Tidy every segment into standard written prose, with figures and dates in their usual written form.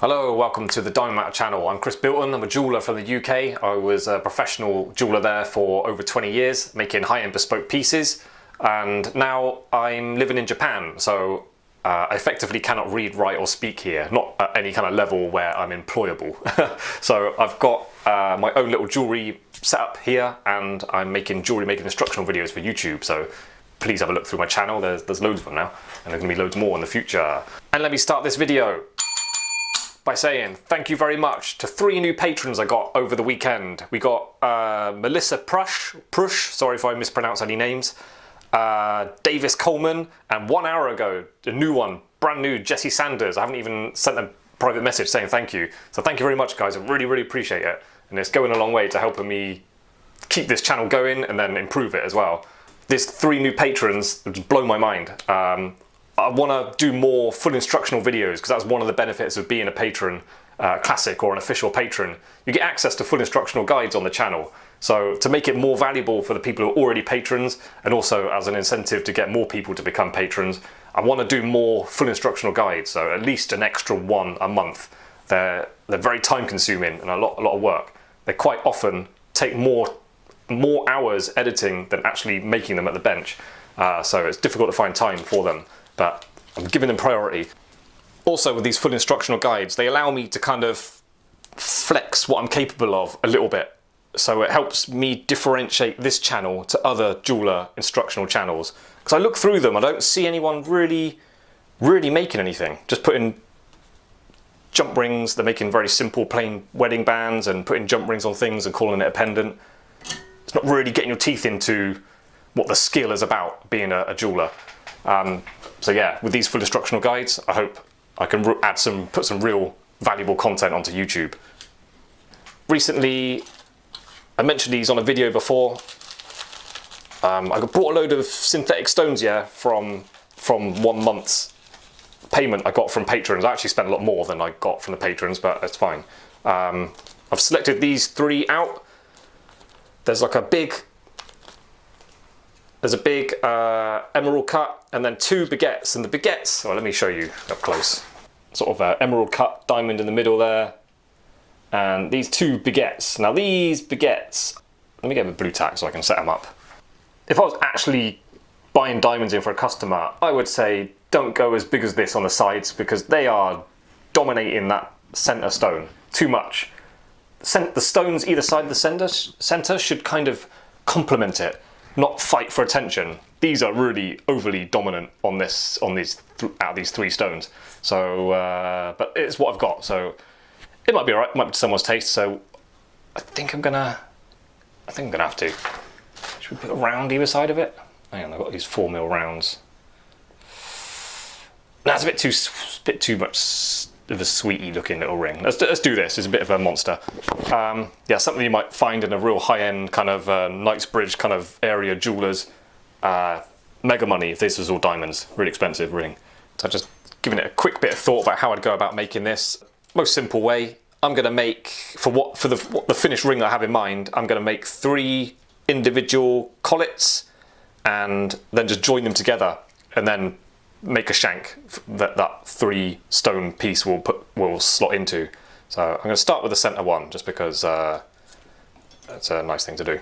Hello, welcome to the Diamond Matter channel. I'm Chris Bilton, I'm a jeweller from the UK. I was a professional jeweller there for over 20 years, making high-end bespoke pieces. And now I'm living in Japan, so I effectively cannot read, write or speak here, not at any kind of level where I'm employable. So I've got my own little jewellery set up here, and I'm making jewellery making instructional videos for YouTube. So please have a look through my channel, there's loads of them now, and there's gonna be loads more in the future. And let me start this video by saying thank you very much to 3 new patrons I got over the weekend. We got Melissa Prush, sorry if I mispronounce any names, Davis Coleman, and 1 hour ago, a new one, brand new, Jesse Sanders. I haven't even sent a private message saying thank you. So thank you very much, guys. I really appreciate it. And it's going a long way to helping me keep this channel going and then improve it as well. These 3 new patrons just blow my mind. I want to do more full instructional videos because that's one of the benefits of being a patron, classic or an official patron. You get access to full instructional guides on the channel. So to make it more valuable for the people who are already patrons, and also as an incentive to get more people to become patrons, I want to do more full instructional guides. So at least an extra one a month. They're very time consuming and a lot of work. They quite often take more hours editing than actually making them at the bench. So it's difficult to find time for them, but I'm giving them priority. Also with these full instructional guides, they allow me to kind of flex what I'm capable of a little bit. So it helps me differentiate this channel to other jeweller instructional channels. Because I look through them, I don't see anyone really making anything. Just putting jump rings, they're making very simple plain wedding bands and putting jump rings on things and calling it a pendant. It's not really getting your teeth into what the skill is about being a jeweller. So yeah, with these full instructional guides, I hope I can put some real valuable content onto YouTube. Recently, I mentioned these on a video before. I bought a load of synthetic stones, yeah, from 1 month's payment I got from patrons. I actually spent a lot more than I got from the patrons, but that's fine. I've selected these 3 out. There's like a big emerald cut, and then 2 baguettes. And the baguettes, well, let me show you up close. Sort of emerald cut diamond in the middle there. And these 2 baguettes. Now these baguettes, let me get a blue tack so I can set them up. If I was actually buying diamonds in for a customer, I would say don't go as big as this on the sides because they are dominating that center stone too much. The stones either side of the center should kind of complement it, not fight for attention. These are really overly dominant on these 3 stones. So, but it's what I've got. So it might be alright. Might be to someone's taste. So I think I'm gonna have to. Should we put a round either side of it? Hang on, I've got these 4mm rounds. That's a bit too much of a sweetie looking little ring. Let's do this. It's a bit of a monster. Yeah, something you might find in a real high-end kind of Knightsbridge kind of area jewelers. Mega money if this was all diamonds. Really expensive ring. So just giving it a quick bit of thought about how I'd go about making this. Most simple way. I'm going to make for the finished ring that I have in mind. I'm going to make 3 individual collets and then just join them together and then make a shank that 3 stone piece will slot into. So I'm going to start with the center one just because that's a nice thing to do.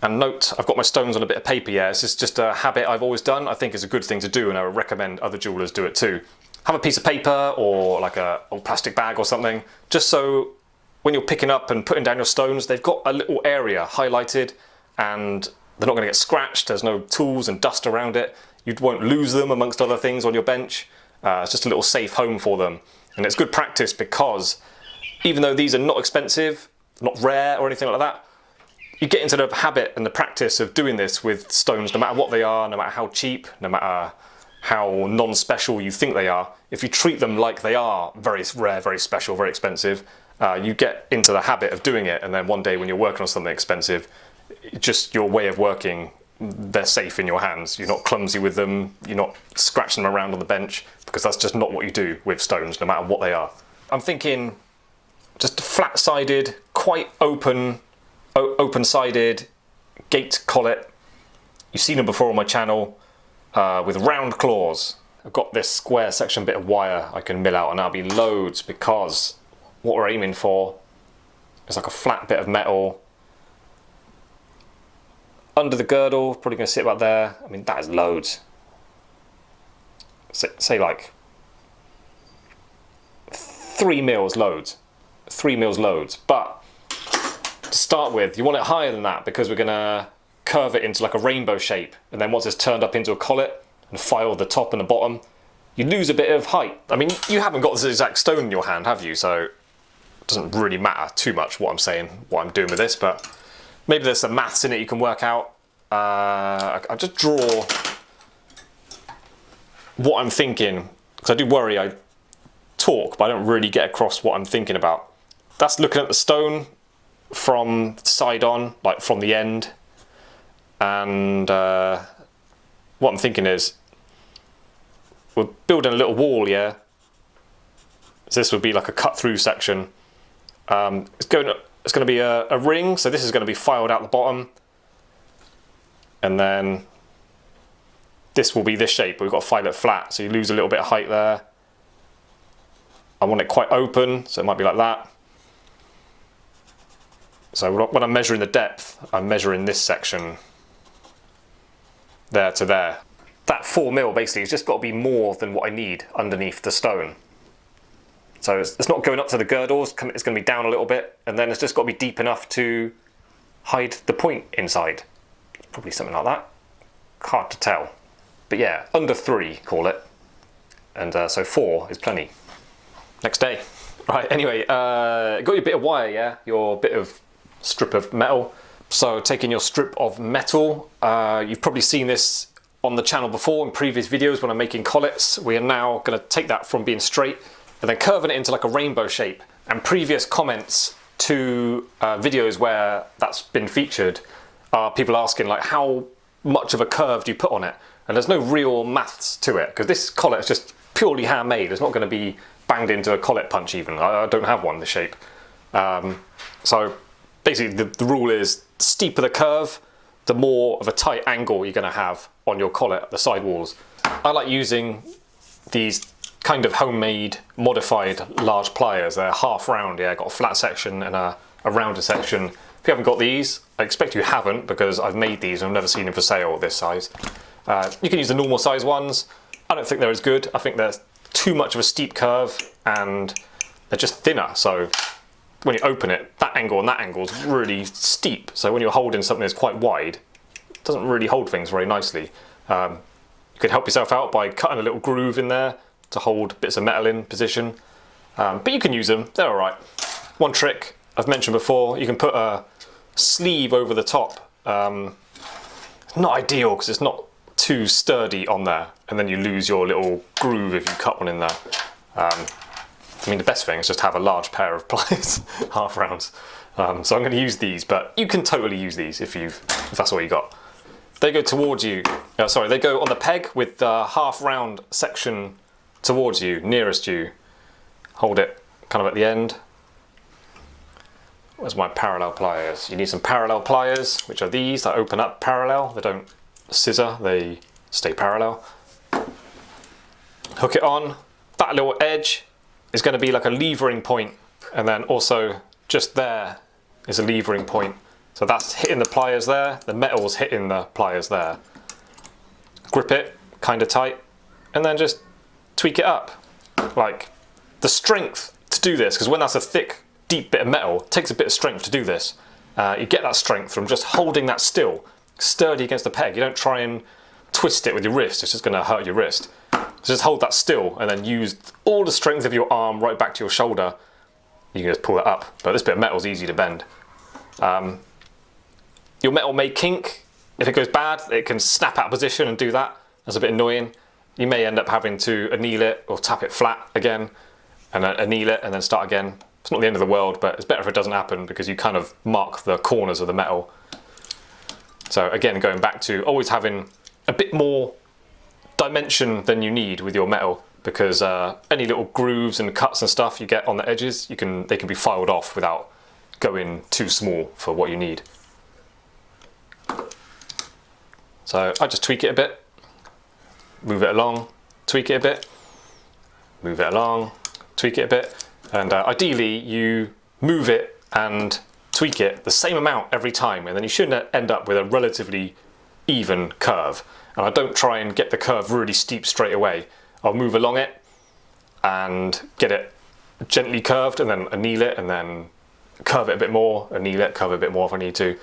And note, I've got my stones on a bit of paper here. This is just a habit I've always done. I think it's a good thing to do, and I would recommend other jewellers do it too. Have a piece of paper or like a old plastic bag or something, just so when you're picking up and putting down your stones, they've got a little area highlighted and they're not going to get scratched. There's no tools and dust around it. You won't lose them amongst other things on your bench. It's just a little safe home for them. And it's good practice because even though these are not expensive, not rare or anything like that, you get into the habit and the practice of doing this with stones, no matter what they are, no matter how cheap, no matter how non-special you think they are. If you treat them like they are very rare, very special, very expensive, you get into the habit of doing it. And then one day when you're working on something expensive, just your way of working, they're safe in your hands. You're not clumsy with them, you're not scratching them around on the bench, because that's just not what you do with stones, no matter what they are. I'm thinking just flat-sided, quite open-sided gate collet. You've seen them before on my channel with round claws. I've got this square section bit of wire I can mill out, and that'll be loads, because what we're aiming for is like a flat bit of metal under the girdle, probably going to sit about there. I mean, that is loads. Say like 3 mils loads. 3 mils loads. But to start with, you want it higher than that, because we're going to curve it into like a rainbow shape, and then once it's turned up into a collet and file the top and the bottom, you lose a bit of height. I mean, you haven't got this exact stone in your hand, have you? So it doesn't really matter too much what I'm saying, what I'm doing with this, but maybe there's some maths in it you can work out. I just draw what I'm thinking, because I do worry I talk, but I don't really get across what I'm thinking about. That's looking at the stone from side on, like from the end. And what I'm thinking is, we're building a little wall, yeah? So this would be like a cut through section. It's going to be a ring, so this is going to be filed out the bottom. And then this will be this shape, but we've got to file it flat, so you lose a little bit of height there. I want it quite open, so it might be like that. So when I'm measuring the depth, I'm measuring this section there to there. That 4 mil basically has just got to be more than what I need underneath the stone. So it's not going up to the girdles, it's going to be down a little bit, and then it's just got to be deep enough to hide the point inside. Probably something like that. Hard to tell. But yeah, under 3, call it. And so 4 is plenty. Next day. Right, anyway, got your bit of wire, yeah? Your bit of strip of metal. So taking your strip of metal, you've probably seen this on the channel before in previous videos when I'm making collets. We are now going to take that from being straight and then curving it into like a rainbow shape. And previous comments to videos where that's been featured are people asking like, how much of a curve do you put on it? And there's no real maths to it, because this collet is just purely handmade. It's not going to be banged into a collet punch even. I don't have one this shape. So basically the rule is, the steeper the curve, the more of a tight angle you're going to have on your collet at the side walls. I like using these kind of homemade, modified large pliers. They're half round, yeah, got a flat section and a rounder section. If you haven't got these, I expect you haven't, because I've made these and I've never seen them for sale this size. You can use the normal size ones. I don't think they're as good. I think they're too much of a steep curve and they're just thinner. So when you open it, that angle and that angle is really steep. So when you're holding something that's quite wide, it doesn't really hold things very nicely. You could help yourself out by cutting a little groove in there to hold bits of metal in position. But you can use them, they're all right. One trick I've mentioned before, you can put a sleeve over the top. It's not ideal because it's not too sturdy on there, and then you lose your little groove if you cut one in there. I mean, the best thing is just have a large pair of pliers, half rounds. So I'm going to use these, but you can totally use these if that's all you got. They go towards you, they go on the peg with the half round section towards you, nearest you. Hold it kind of at the end. Where's my parallel pliers? You need some parallel pliers, which are these that open up parallel. They don't scissor, they stay parallel. Hook it on. That little edge is going to be like a levering point, and then also just there is a levering point. So that's hitting the pliers there, the metal's hitting the pliers there. Grip it kind of tight, and then just tweak it up. Like, the strength to do this, because when that's a thick, deep bit of metal, it takes a bit of strength to do this. You get that strength from just holding that still, sturdy against the peg. You don't try and twist it with your wrist, it's just going to hurt your wrist. So just hold that still and then use all the strength of your arm right back to your shoulder. You can just pull it up, but this bit of metal is easy to bend. Your metal may kink. If it goes bad, it can snap out of position and do that. That's a bit annoying. You may end up having to anneal it or tap it flat again and then anneal it and then start again. It's not the end of the world, but it's better if it doesn't happen because you kind of mark the corners of the metal. So again, going back to always having a bit more dimension than you need with your metal, because any little grooves and cuts and stuff you get on the edges, they can be filed off without going too small for what you need. So I just tweak it a bit, move it along, tweak it a bit, move it along, tweak it a bit, and ideally you move it and tweak it the same amount every time, and then you should end up with a relatively even curve. And I don't try and get the curve really steep straight away. I'll move along it and get it gently curved, and then anneal it, and then curve it a bit more, anneal it, curve it a bit more if I need to.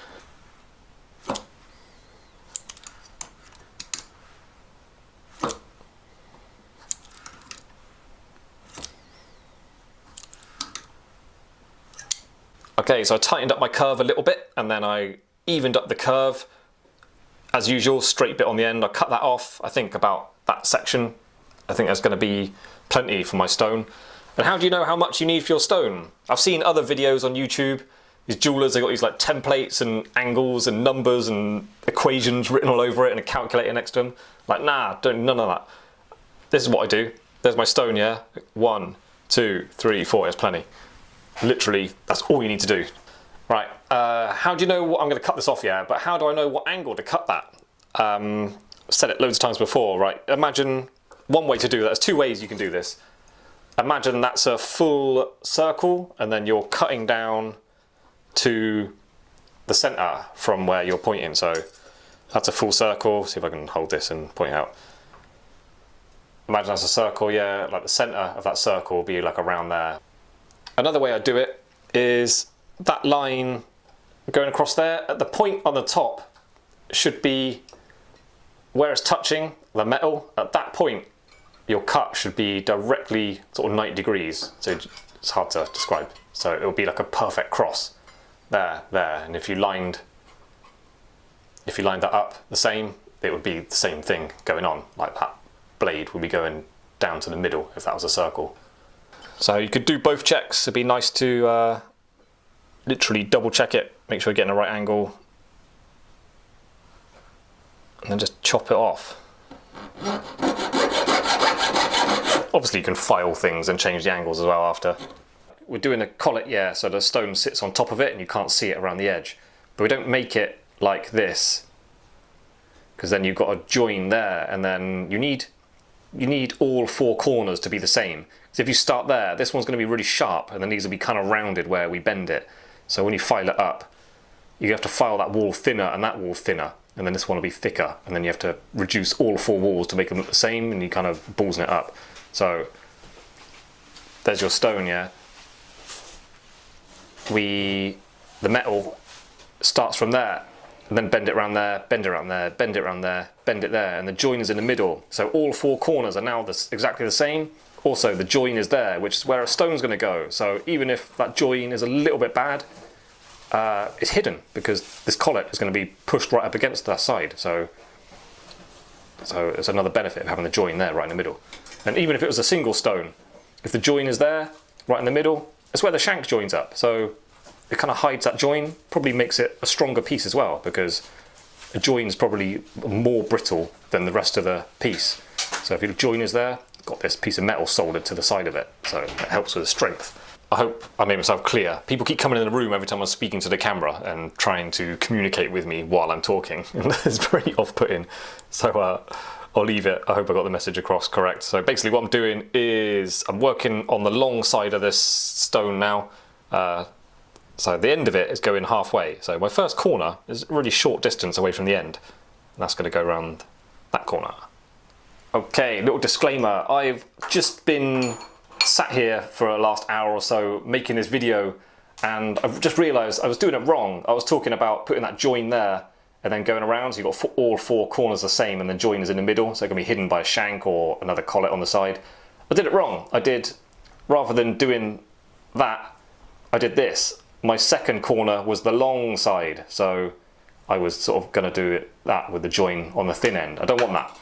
Okay, so I tightened up my curve a little bit, and then I evened up the curve. As usual, straight bit on the end. I cut that off, I think about that section. I think there's going to be plenty for my stone. And how do you know how much you need for your stone? I've seen other videos on YouTube. These jewellers, they've got these like templates and angles and numbers and equations written all over it and a calculator next to them. Like, nah, none of that. This is what I do. There's my stone, yeah? 1, 2, 3, 4, there's plenty. Literally, that's all you need to do. Right, how do you know what I'm going to cut this off, yeah? But how do I know what angle to cut that? I've said it loads of times before, right? Imagine one way to do that. There's two ways you can do this. Imagine that's a full circle, and then you're cutting down to the center from where you're pointing. So that's a full circle. See if I can hold this and point out. Imagine that's a circle, yeah, like the center of that circle will be like around there. Another way I do it is that line going across there, at the point on the top should be where it's touching the metal. At that point, your cut should be directly sort of 90 degrees. So it's hard to describe. So it'll be like a perfect cross there, there. And if you lined that up the same, it would be the same thing going on. Like that blade would be going down to the middle if that was a circle. So you could do both checks. It'd be nice to literally double check it, make sure you're getting the right angle, and then just chop it off. Obviously you can file things and change the angles as well after. We're doing a collet, yeah, so the stone sits on top of it and you can't see it around the edge. But we don't make it like this, because then you've got a join there, and then you need all four corners to be the same. So if you start there, this one's going to be really sharp, and then these will be kind of rounded where we bend it. So when you file it up, you have to file that wall thinner and that wall thinner, and then this one will be thicker, and then you have to reduce all four walls to make them look the same, and you kind of ballsing it up. So there's your stone, yeah. The metal starts from there, and then bend it around there, bend it around there, bend it around there, bend it there, and the join is in the middle. So all four corners are now exactly the same. Also, the join is there, which is where a stone's going to go. So even if that join is a little bit bad, it's hidden, because this collet is going to be pushed right up against that side. So it's another benefit of having the join there right in the middle. And even if it was a single stone, if the join is there right in the middle, it's where the shank joins up. So it kind of hides that join, probably makes it a stronger piece as well, because a join is probably more brittle than the rest of the piece. So if your join is there, got this piece of metal soldered to the side of it, so it helps with the strength. I hope I made myself clear. People keep coming in the room every time I'm speaking to the camera and trying to communicate with me while I'm talking. It's very off-putting. So I'll leave it. I hope I got the message across correct. So basically what I'm doing is I'm working on the long side of this stone now. So the end of it is going halfway. So my first corner is a really short distance away from the end. And that's going to go around that corner. Okay, little disclaimer. I've just been sat here for the last hour or so making this video, and I've just realised I was doing it wrong. I was talking about putting that join there and then going around, so you've got all four corners the same, and the join is in the middle, so it can be hidden by a shank or another collet on the side. I did it wrong. Rather than doing that, I did this. My second corner was the long side, so I was sort of going to do that with the join on the thin end. I don't want that.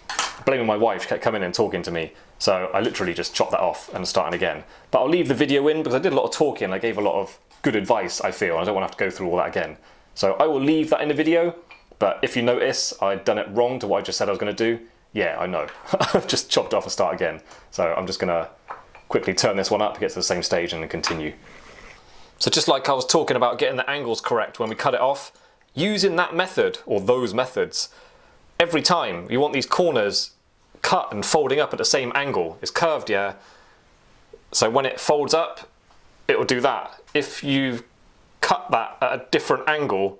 Blaming my wife, she kept coming in and talking to me, so I literally just chopped that off and started again. But I'll leave the video in because I did a lot of talking, I gave a lot of good advice, I feel, and I don't want to have to go through all that again. So I will leave that in the video, but if you notice I'd done it wrong to what I just said I was going to do, yeah, I know. I've just chopped off and start again. So I'm just going to quickly turn this one up, get to the same stage, and then continue. So just like I was talking about getting the angles correct when we cut it off, using that method, or those methods, every time you want these corners cut and folding up at the same angle. It's curved, yeah. So when it folds up, it will do that. If you cut that at a different angle,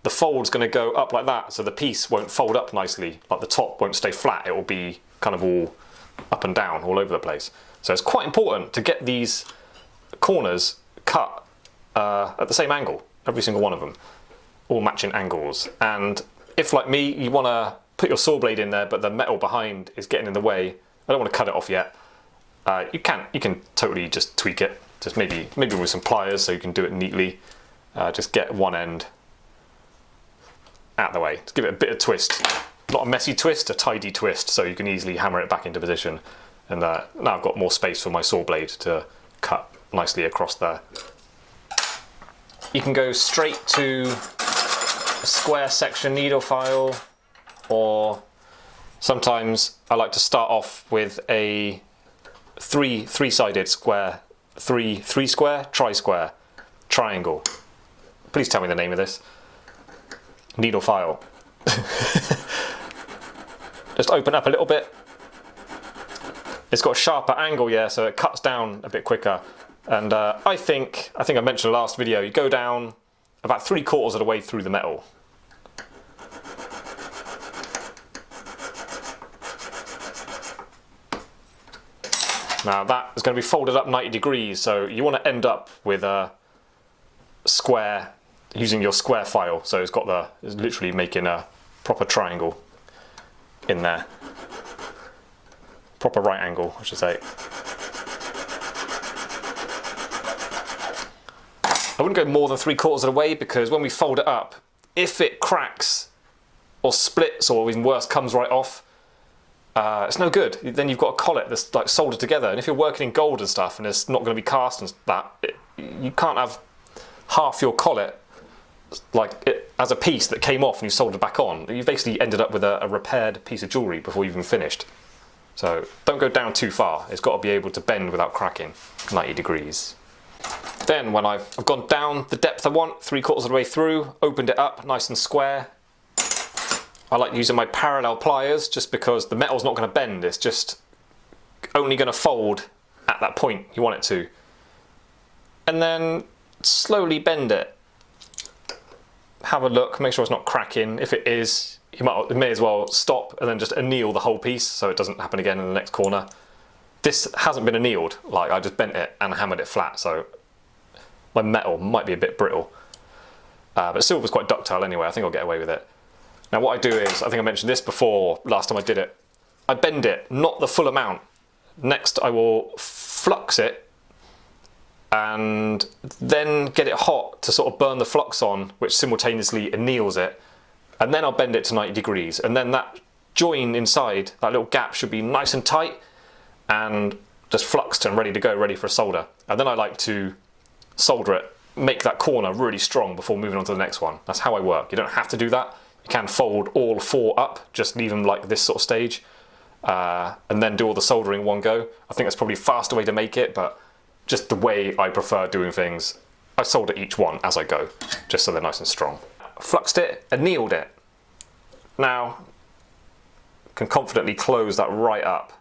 the fold's going to go up like that, so the piece won't fold up nicely. Like the top won't stay flat, it will be kind of all up and down, all over the place. So it's quite important to get these corners cut at the same angle, every single one of them, all matching angles. And if, like me, you want to put your saw blade in there, but the metal behind is getting in the way, I don't want to cut it off yet. You can totally just tweak it, just maybe with some pliers, so you can do it neatly. Just get one end out of the way. Just give it a bit of twist. Not a messy twist, a tidy twist, so you can easily hammer it back into position. And now I've got more space for my saw blade to cut nicely across there. You can go straight to a square section needle file, or sometimes I like to start off with a three-sided square, three square, tri-square, triangle. Please tell me the name of this. Needle file. Just open up a little bit. It's got a sharper angle, yeah, so it cuts down a bit quicker. And I think I mentioned in the last video, you go down about 3/4 of the way through the metal. Now that is going to be folded up 90 degrees, so you want to end up with a square, using your square file. So it's literally making a proper triangle in there. Proper right angle, I should say. I wouldn't go more than 3/4 of the way, because when we fold it up, if it cracks or splits, or even worse, comes right off, it's no good. Then you've got a collet that's like soldered together, and if you're working in gold and stuff and it's not going to be cast and that, you can't have half your collet as a piece that came off and you soldered back on. You've basically ended up with a repaired piece of jewellery before you've even finished. So don't go down too far. It's got to be able to bend without cracking 90 degrees. Then when I've gone down the depth I want, 3/4 of the way through, opened it up nice and square, I like using my parallel pliers, just because the metal's not going to bend. It's just only going to fold at that point you want it to. And then slowly bend it. Have a look, make sure it's not cracking. If it is, you may as well stop and then just anneal the whole piece so it doesn't happen again in the next corner. This hasn't been annealed, like I just bent it and hammered it flat, so my metal might be a bit brittle. But silver's quite ductile anyway, I think I'll get away with it. Now what I do is, I think I mentioned this before, last time I did it, I bend it, not the full amount. Next I will flux it and then get it hot to sort of burn the flux on, which simultaneously anneals it. And then I'll bend it to 90 degrees. And then that join inside, that little gap, should be nice and tight and just fluxed and ready to go, ready for a solder. And then I like to solder it, make that corner really strong before moving on to the next one. That's how I work. You don't have to do that. You can fold all 4 up, just leave them like this sort of stage, and then do all the soldering in one go. I think that's probably a faster way to make it, but just the way I prefer doing things, I solder each one as I go, just so they're nice and strong. Fluxed it, annealed it. Now, can confidently close that right up.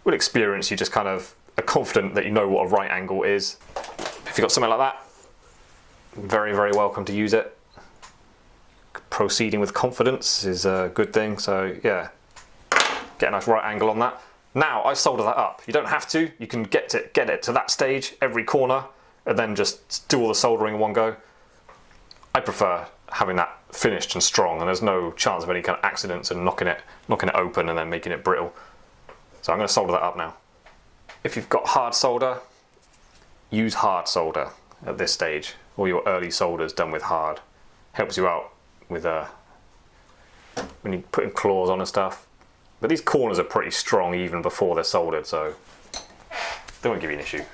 With experience, you just kind of are confident that you know what a right angle is. If you've got something like that, very, very welcome to use it. Proceeding with confidence is a good thing, so yeah, get a nice right angle on that. Now I solder that up. You don't have to, you can get it to that stage, every corner, and then just do all the soldering in one go. I prefer having that finished and strong, and there's no chance of any kind of accidents and knocking it open and then making it brittle. So I'm going to solder that up now. If you've got hard solder, use hard solder at this stage. All your early solders done with hard. Helps you out with when you're putting claws on and stuff. But these corners are pretty strong even before they're soldered, so they won't give you an issue.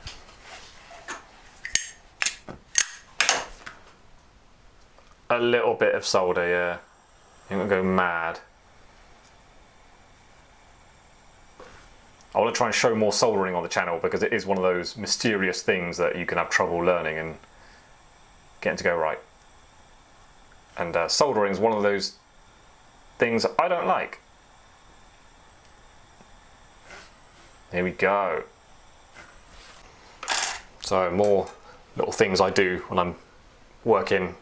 A little bit of solder, yeah. You're gonna go mad. I want to try and show more soldering on the channel, because it is one of those mysterious things that you can have trouble learning and getting to go right. And soldering is one of those things I don't like. Here we go. So more little things I do when I'm working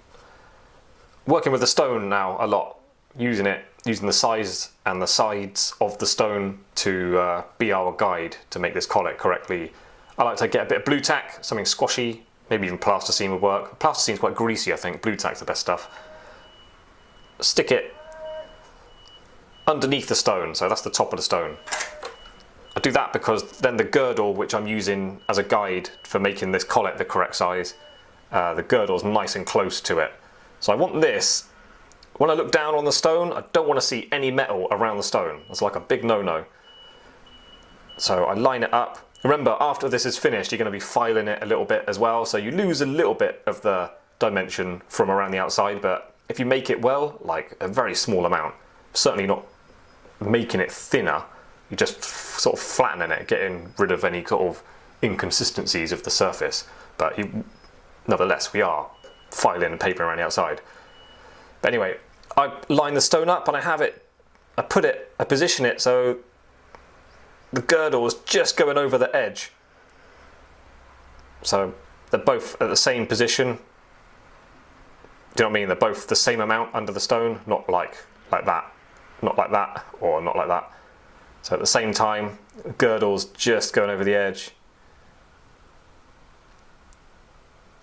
with the stone now a lot, using the size and the sides of the stone to be our guide to make this collet correctly. I like to get a bit of blue tack, something squashy, maybe even plasticine would work. Plasticine's quite greasy, I think. Blue tack's the best stuff. Stick it underneath the stone, so that's the top of the stone. I do that because then the girdle, which I'm using as a guide for making this collet the correct size, the girdle's nice and close to it. So I want this, when I look down on the stone, I don't want to see any metal around the stone. That's like a big no-no. So I line it up. Remember, after this is finished, you're going to be filing it a little bit as well, so you lose a little bit of the dimension from around the outside, but if you make it well, like a very small amount, certainly not making it thinner, you're just sort of flattening it, getting rid of any sort of inconsistencies of the surface. But nevertheless, we are filing and papering around the outside. But anyway, I line the stone up and I position it so the girdle is just going over the edge. So they're both at the same position. Do you know what I mean? They're both the same amount under the stone, not like that, not like that, or not like that. So at the same time, the girdle's just going over the edge.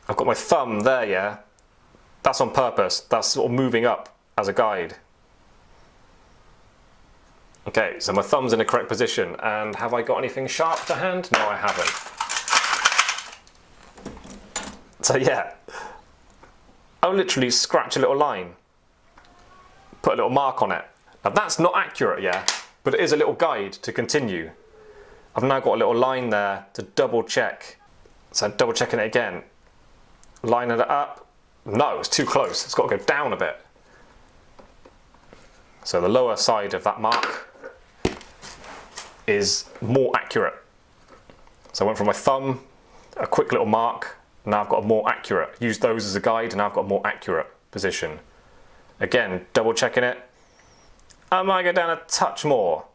I've got my thumb there, yeah? That's on purpose. That's sort of moving up as a guide. Okay, so my thumb's in the correct position. And have I got anything sharp to hand? No, I haven't. So yeah, I'll literally scratch a little line, put a little mark on it. Now that's not accurate, yeah? But it is a little guide to continue. I've now got a little line there to double check. So double checking it again. Lining it up. No, it's too close. It's got to go down a bit. So the lower side of that mark is more accurate. So I went from my thumb, a quick little mark. Now I've got a more accurate. Use those as a guide, and now I've got a more accurate position. Again, double checking it. I might go down a touch more.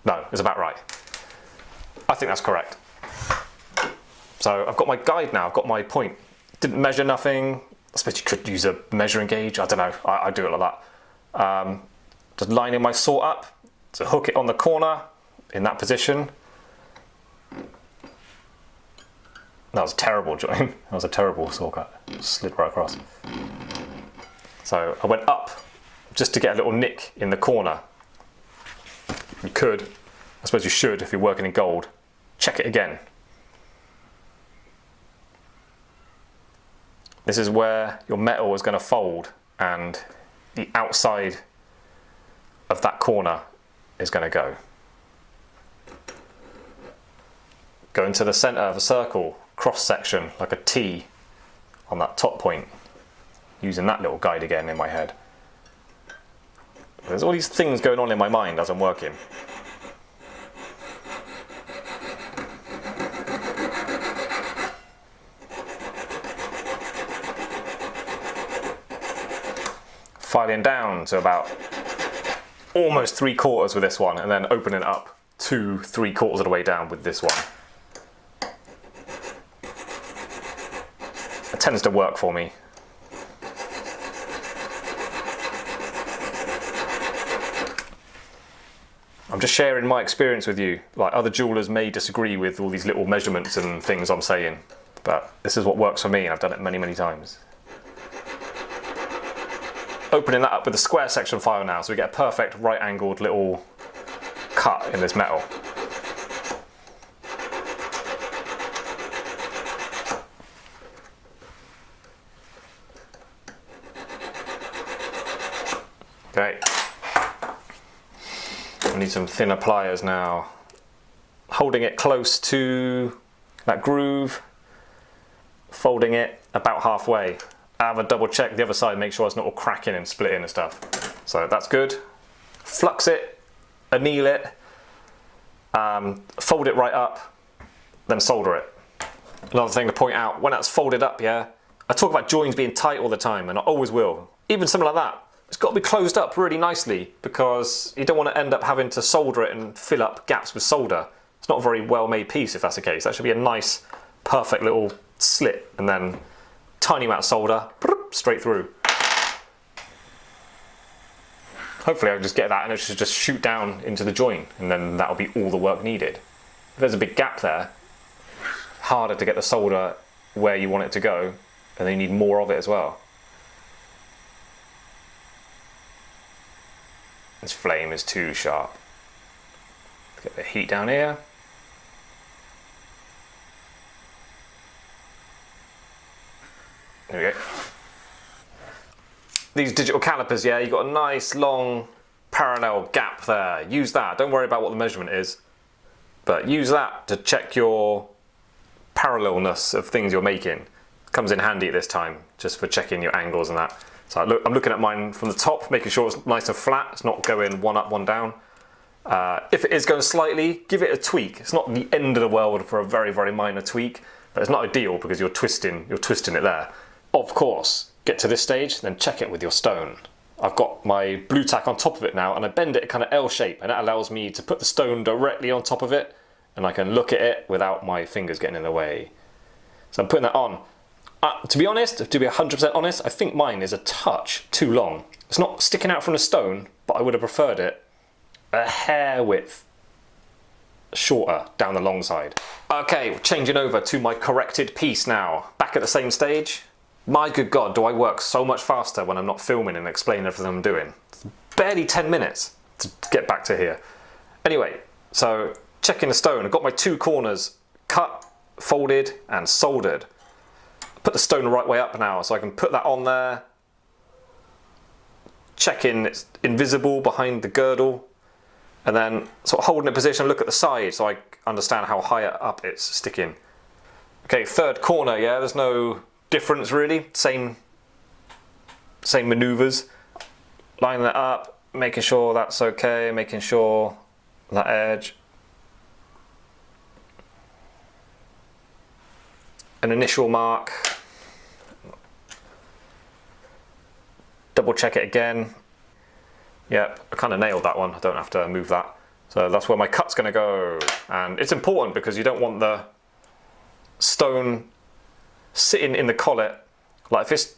No, it's about right. I think that's correct. So I've got my guide now, I've got my point. Didn't measure nothing. I suppose you could use a measuring gauge, I don't know, I do it like that. Just lining my saw up to hook it on the corner in that position. That was a terrible join. That was a terrible saw cut. Slid right across. So I went up just to get a little nick in the corner. You could, I suppose you should if you're working in gold. Check it again. This is where your metal is going to fold, and the outside of that corner is going to go. Go into the center of a circle, cross section like a T on that top point, using that little guide again in my head. There's all these things going on in my mind as I'm working. Filing down to about almost 3/4 with this one, and then opening up to 3/4 of the way down with this one. It tends to work for me. I'm just sharing my experience with you. Like, other jewelers may disagree with all these little measurements and things I'm saying, but this is what works for me, and I've done it many, many times. Opening that up with a square section file now, so we get a perfect right-angled little cut in this metal. Okay. I need some thinner pliers now. Holding it close to that groove, folding it about halfway. Have a double check the other side, make sure it's not all cracking and splitting and stuff. So that's good. Flux it, anneal it, fold it right up, then solder it. Another thing to point out, when that's folded up, yeah, I talk about joins being tight all the time, and I always will. Even something like that, it's got to be closed up really nicely because you don't want to end up having to solder it and fill up gaps with solder. It's not a very well made piece if that's the case. That should be a nice, perfect little slit and then tiny amount of solder, straight through. Hopefully I can just get that and it should just shoot down into the joint and then that'll be all the work needed. If there's a big gap there, harder to get the solder where you want it to go and then you need more of it as well. This flame is too sharp. Get the heat down here. There we go. These digital calipers, yeah, you've got a nice long parallel gap there. Use that. Don't worry about what the measurement is, but use that to check your parallelness of things you're making. Comes in handy at this time, just for checking your angles and that. So I'm looking at mine from the top, making sure it's nice and flat. It's not going one up, one down. If it is going slightly, give it a tweak. It's not the end of the world for a very, very minor tweak, but it's not ideal because you're twisting it there. Of course, get to this stage, then check it with your stone. I've got my blue tack on top of it now and I bend it kind of L shape and that allows me to put the stone directly on top of it and I can look at it without my fingers getting in the way. So I'm putting that on. To be honest, to be 100% honest, I think mine is a touch too long. It's not sticking out from the stone, but I would have preferred it a hair width shorter down the long side. Okay, changing over to my corrected piece now. Back at the same stage. My good God, do I work so much faster when I'm not filming and explaining everything I'm doing. It's barely 10 minutes to get back to here. Anyway, so checking the stone. I've got my two corners cut, folded and soldered. Put the stone the right way up now so I can put that on there. Checking it's invisible behind the girdle. And then sort of holding it in position, look at the side so I understand how high up it's sticking. Okay, third corner, yeah, there's no difference really, same maneuvers. Line that up, making sure that's okay, making sure that edge. An initial mark. Double check it again. Yep, I kind of nailed that one, I don't have to move that. So that's where my cut's going to go. And it's important because you don't want the stone sitting in the collet. Like if it's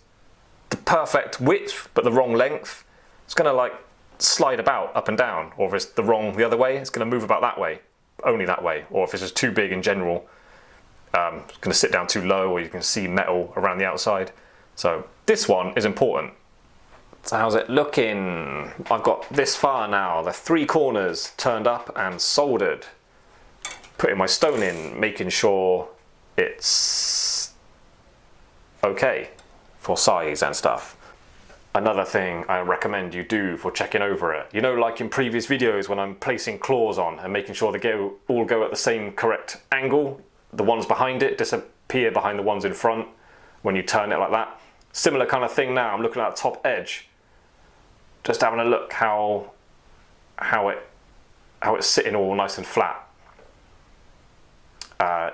the perfect width but the wrong length, it's going to like slide about up and down. Or if it's the other way, it's going to move about that way, only that way. Or if it's just too big in general, it's going to sit down too low or you can see metal around the outside. So this one is important. So how's it looking? I've got this far now, the three corners turned up and soldered. Putting my stone in, making sure it's okay for size and stuff. Another thing I recommend you do for checking over it, you know, like in previous videos when I'm placing claws on and making sure they all go at the same correct angle, the ones behind it disappear behind the ones in front when you turn it like that. Similar kind of thing now, I'm looking at the top edge, just having a look how it's sitting all nice and flat.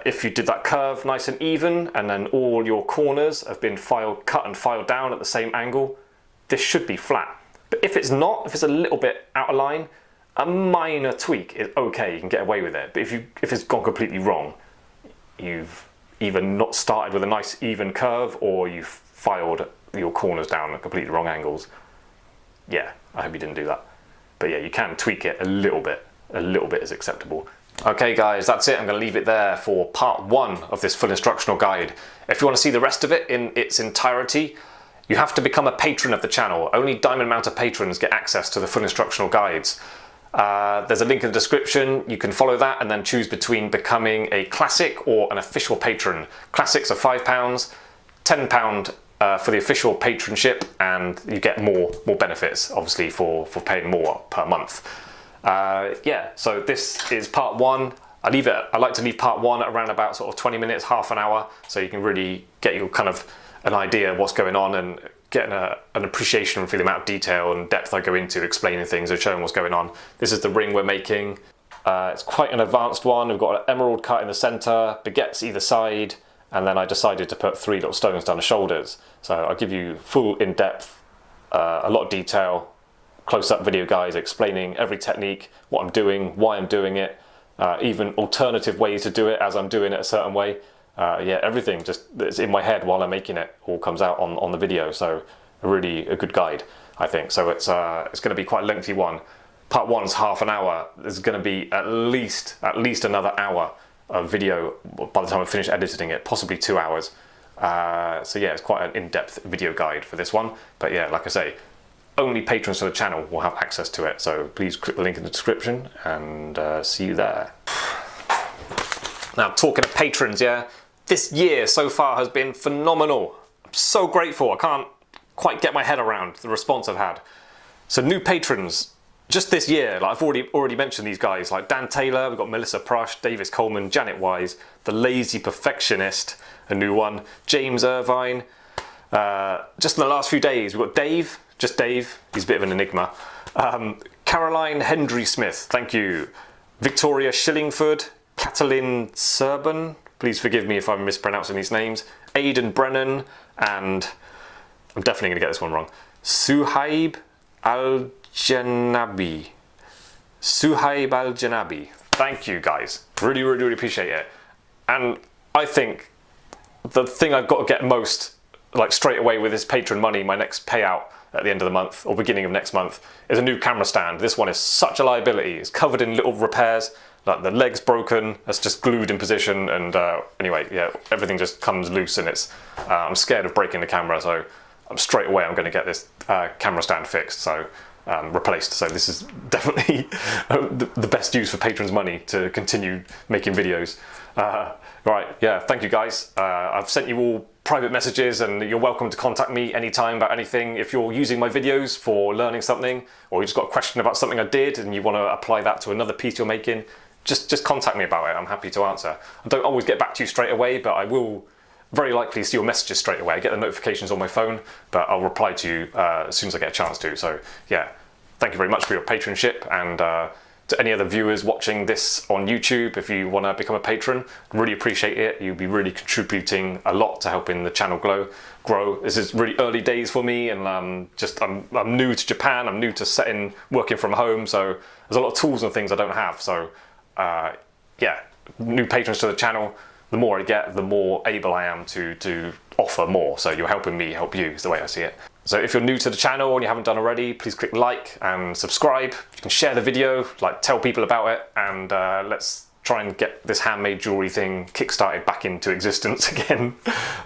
If you did that curve nice and even and then all your corners have been cut and filed down at the same angle, this should be flat. But if it's not, if it's a little bit out of line, a minor tweak is okay, you can get away with it. But if it's gone completely wrong, you've either not started with a nice even curve or you've filed your corners down at completely wrong angles. Yeah, I hope you didn't do that. But yeah, you can tweak it a little bit. A little bit is acceptable. Okay guys, that's it. I'm going to leave it there for part 1 of this full instructional guide. If you want to see the rest of it in its entirety, you have to become a patron of the channel. Only Diamond Mounted patrons get access to the full instructional guides. There's a link in the description. You can follow that and then choose between becoming a classic or an official patron. Classics are £5, £10 for the official patronship, and you get more benefits obviously for paying more per month. Yeah, so this is part 1. I like to leave part 1 around about sort of 20 minutes, half an hour, so you can really get your kind of an idea of what's going on and get an appreciation for the amount of detail and depth I go into explaining things and showing what's going on. This is the ring we're making. It's quite an advanced one. We've got an emerald cut in the center, baguettes either side, and then I decided to put 3 little stones down the shoulders. So I'll give you full in-depth a lot of detail, close-up video guides explaining every technique, what I'm doing, why I'm doing it, even alternative ways to do it as I'm doing it a certain way. Yeah, everything just that's in my head while I'm making it all comes out on the video. So a good guide, I think. So it's going to be quite a lengthy one. Part 1's half an hour. There's going to be at least another hour of video by the time I finish editing it, possibly 2 hours. So yeah, it's quite an in-depth video guide for this one. But yeah, like I say, only patrons to the channel will have access to it. So please click the link in the description and see you there. Now, talking of patrons, yeah, this year so far has been phenomenal. I'm so grateful. I can't quite get my head around the response I've had. So new patrons, just this year, like I've already mentioned these guys, like Dan Taylor, we've got Melissa Prush, Davis Coleman, Janet Wise, The Lazy Perfectionist, a new one, James Irvine. Just in the last few days, we've got Dave, just Dave, he's a bit of an enigma. Caroline Hendry Smith, thank you. Victoria Shillingford, Catalin Serban, please forgive me if I'm mispronouncing these names. Aidan Brennan, and I'm definitely going to get this one wrong. Suhaib Al-Janabi. Suhaib Al-Janabi. Thank you guys. Really appreciate it. And I think the thing I've got to get most, like straight away with this patron money, my next payout at the end of the month or beginning of next month, is a new camera stand. This one is such a liability. It's covered in little repairs. Like the leg's broken, it's just glued in position, and anyway, yeah, everything just comes loose, and it's I'm scared of breaking the camera, so I'm going to get this camera stand fixed, so replaced. So this is definitely the best use for patrons' money to continue making videos. Right, yeah, thank you guys. I've sent you all private messages, and you're welcome to contact me anytime about anything. If you're using my videos for learning something, or you just got a question about something I did and you want to apply that to another piece you're making, just contact me about it. I'm happy to answer. I don't always get back to you straight away, but I will very likely see your messages straight away. I get the notifications on my phone, but I'll reply to you as soon as I get a chance to. So yeah, thank you very much for your patronship, and to any other viewers watching this on YouTube, if you want to become a patron, really appreciate it. You'll be really contributing a lot to helping the channel grow. This is really early days for me, and I'm new to Japan. I'm new to working from home, so there's a lot of tools and things I don't have. So yeah, new patrons to the channel, the more I get, the more able I am to offer more. So you're helping me help you, is the way I see it. So if you're new to the channel and you haven't done already, please click like and subscribe. You can share the video, like tell people about it, and let's try and get this handmade jewellery thing kickstarted back into existence again.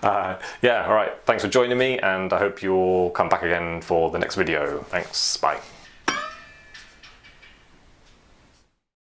Yeah, all right, thanks for joining me, and I hope you'll come back again for the next video. Thanks, bye.